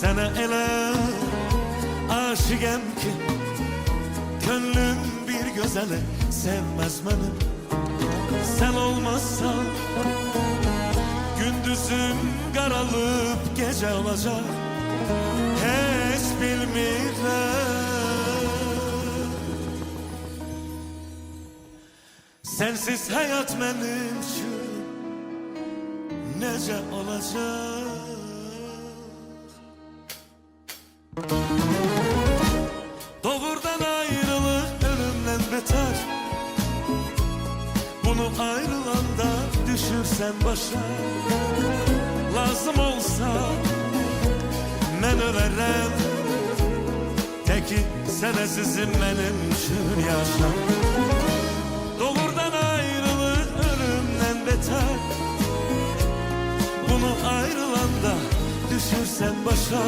Sənə elə aşıqəm ki, könlüm bir gözəli sevməz məni. Sən olmazsan gündüzüm qaralıb gecə olacaq, heç bilmirəm. Sensiz hayat mənim üçün necə olacaq? Doğrudan ayrılıq ölümdən beter. Bunu ayrılanda düşürsən başa. Lazım olsa mən ölərəm, təki sən əzizim mənim üçün yaşa. Doğrudan ayrılıq ölümdən beter. Bunu ayrılanda düşürsən başa.